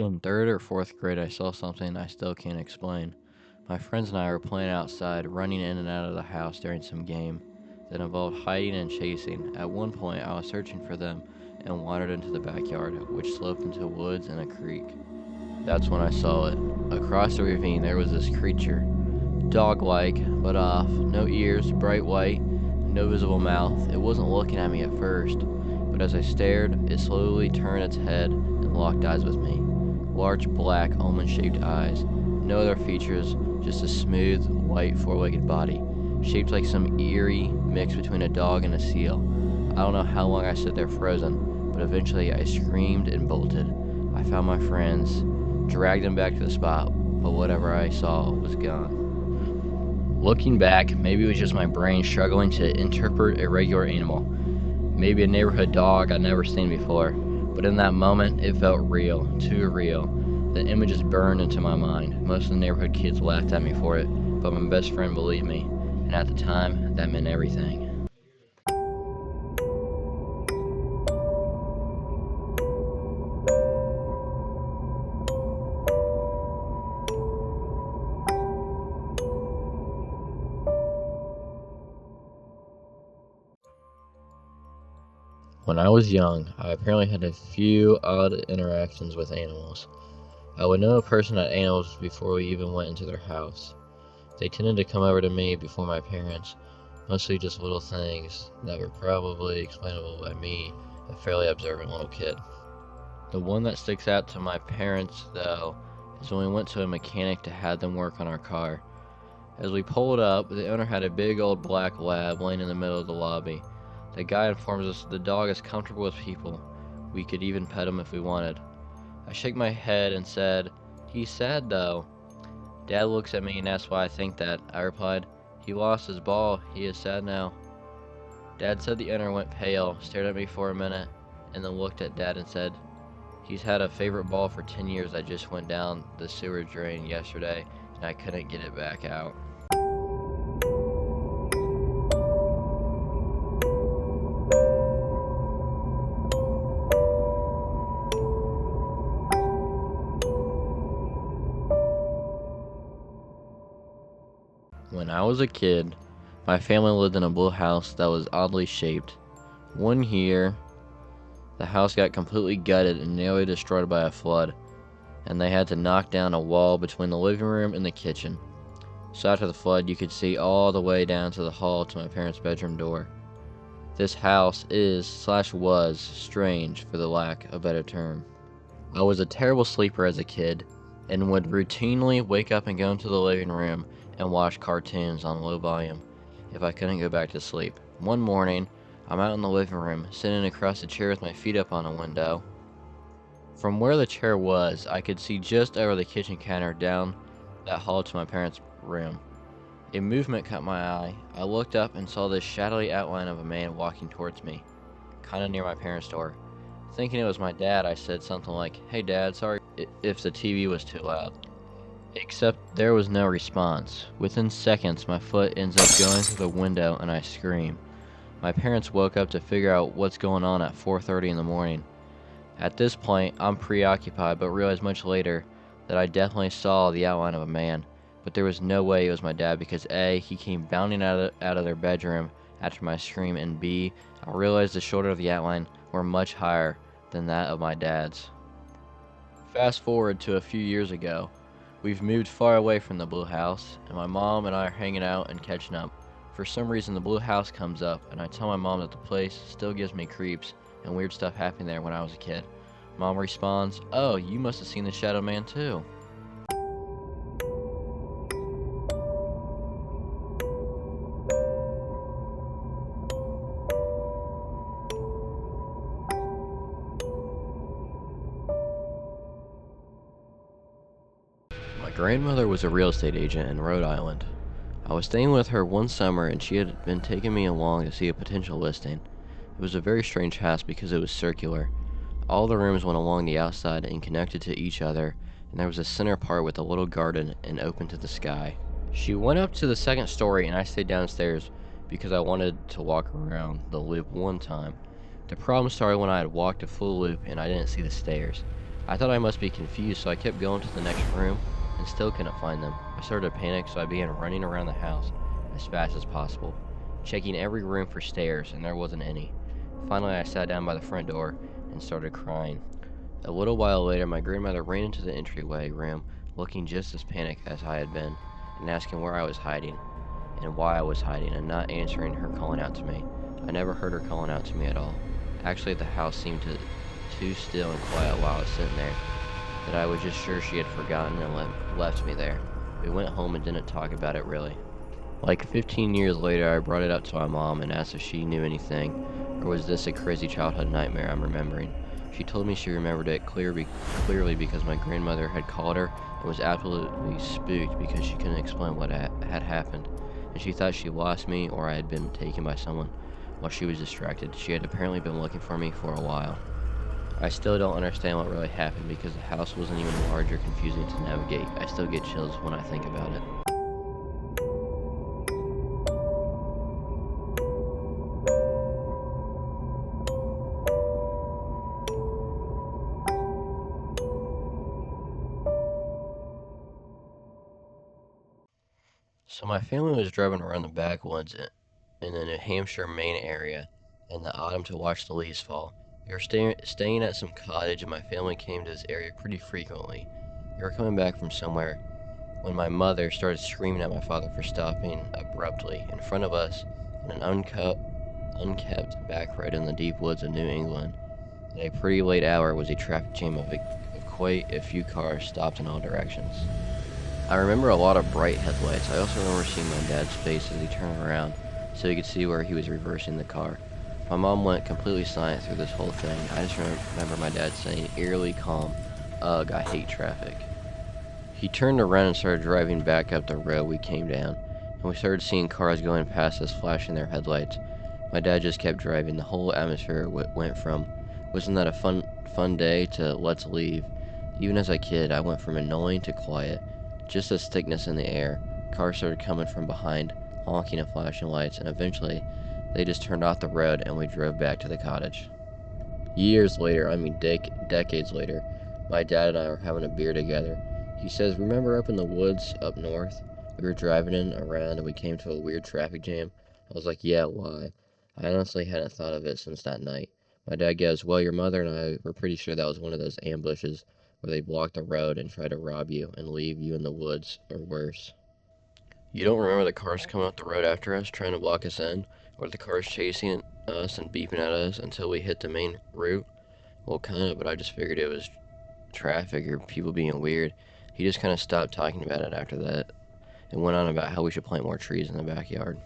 In third or fourth grade, I saw something I still can't explain. My friends and I were playing outside, running in and out of the house during some game that involved hiding and chasing. At one point, I was searching for them and wandered into the backyard, which sloped into woods and a creek. That's when I saw it. Across the ravine, there was this creature. Dog-like, but off, no ears, bright white, no visible mouth. It wasn't looking at me at first, but as I stared, it slowly turned its head and locked eyes with me. Large, black, almond-shaped eyes. No other features, just a smooth, white, four-legged body, shaped like some eerie mix between a dog and a seal. I don't know how long I stood there frozen, but eventually I screamed and bolted. I found my friends, dragged them back to the spot, but whatever I saw was gone. Looking back, maybe it was just my brain struggling to interpret a regular animal. Maybe a neighborhood dog I'd never seen before, but in that moment, it felt real, too real. The images burned into my mind. Most of the neighborhood kids laughed at me for it, but my best friend believed me, and at the time, that meant everything. When I was young, I apparently had a few odd interactions with animals. I would know a person had animals before we even went into their house. They tended to come over to me before my parents, mostly just little things that were probably explainable by me, a fairly observant little kid. The one that sticks out to my parents, though, is when we went to a mechanic to have them work on our car. As we pulled up, the owner had a big old black lab laying in the middle of the lobby. The guy informs us the dog is comfortable with people. We could even pet him if we wanted. I shake my head and said, "He's sad though." Dad looks at me and asks why I think that. I replied, "He lost his ball. He is sad now." Dad said the owner went pale, stared at me for a minute, and then looked at Dad and said, "He's had a favorite ball for 10 years that just went down the sewer drain yesterday, and I couldn't get it back out." When I was a kid, my family lived in a blue house that was oddly shaped. One year, the house got completely gutted and nearly destroyed by a flood, and they had to knock down a wall between the living room and the kitchen. So after the flood, you could see all the way down to the hall to my parents' bedroom door. This house is/was strange, for the lack of a better term. I was a terrible sleeper as a kid, and would routinely wake up and go into the living room and watch cartoons on low volume if I couldn't go back to sleep. One morning, I'm out in the living room, sitting across the chair with my feet up on a window. From where the chair was, I could see just over the kitchen counter down that hall to my parents' room. A movement caught my eye. I looked up and saw this shadowy outline of a man walking towards me, kinda near my parents' door. Thinking it was my dad, I said something like, "Hey Dad, sorry if the TV was too loud." Except there was no response. Within seconds, my foot ends up going through the window and I scream. My parents woke up to figure out what's going on at 4:30 in the morning. At this point, I'm preoccupied, but realized much later that I definitely saw the outline of a man, but there was no way it was my dad because A, he came bounding out of their bedroom after my scream, and B, I realized the shoulder of the outline were much higher than that of my dad's. Fast forward to a few years ago. We've moved far away from the blue house, and my mom and I are hanging out and catching up. For some reason, the blue house comes up, and I tell my mom that the place still gives me creeps, and weird stuff happened there when I was a kid. Mom responds, "Oh, you must have seen the shadow man too." My grandmother was a real estate agent in Rhode Island. I was staying with her one summer and she had been taking me along to see a potential listing. It was a very strange house because it was circular. All the rooms went along the outside and connected to each other, and there was a center part with a little garden and open to the sky. She went up to the second story and I stayed downstairs because I wanted to walk around the loop one time. The problem started when I had walked a full loop and I didn't see the stairs. I thought I must be confused, so I kept going to the next room and still couldn't find them. I started to panic, so I began running around the house as fast as possible, checking every room for stairs, and there wasn't any. Finally, I sat down by the front door and started crying. A little while later, my grandmother ran into the entryway room, looking just as panicked as I had been, and asking where I was hiding and why I was hiding, and not answering her calling out to me. I never heard her calling out to me at all. Actually, the house seemed too still and quiet while I was sitting there, that I was just sure she had forgotten and left me there. We went home and didn't talk about it really. Like 15 years later, I brought it up to my mom and asked if she knew anything, or was this a crazy childhood nightmare I'm remembering. She told me she remembered it clearly because my grandmother had called her and was absolutely spooked because she couldn't explain what had happened, and she thought she lost me or I had been taken by someone while she was distracted. She had apparently been looking for me for a while. I still don't understand what really happened because the house wasn't even large or confusing to navigate. I still get chills when I think about it. So my family was driving around the backwoods in the New Hampshire, Maine area in the autumn to watch the leaves fall. We were staying at some cottage, and my family came to this area pretty frequently. We were coming back from somewhere when my mother started screaming at my father for stopping abruptly in front of us on an unkept back road in the deep woods of New England. At a pretty late hour was a traffic jam of quite a few cars stopped in all directions. I remember a lot of bright headlights. I also remember seeing my dad's face as he turned around so he could see where he was reversing the car. My mom went completely silent through this whole thing. I just remember my dad saying, eerily calm, "Ugh, I hate traffic." He turned around and started driving back up the road we came down, and we started seeing cars going past us flashing their headlights. My dad just kept driving. The whole atmosphere went from, "Wasn't that a fun day?" to "Let's leave." Even as a kid, I went from annoying to quiet. Just as thickness in the air, cars started coming from behind, honking and flashing lights, and eventually they just turned off the road and we drove back to the cottage. Years later, I mean decades later, my dad and I were having a beer together. He says, "Remember up in the woods up north? We were driving around and we came to a weird traffic jam." I was like, "Yeah, why?" I honestly hadn't thought of it since that night. My dad goes, "Well, your mother and I were pretty sure that was one of those ambushes where they block the road and try to rob you and leave you in the woods, or worse." You don't remember the cars coming up the road after us, trying to block us in, or the cars chasing us and beeping at us until we hit the main route? Well, kind of, but I just figured it was traffic or people being weird. He just kind of stopped talking about it after that and went on about how we should plant more trees in the backyard.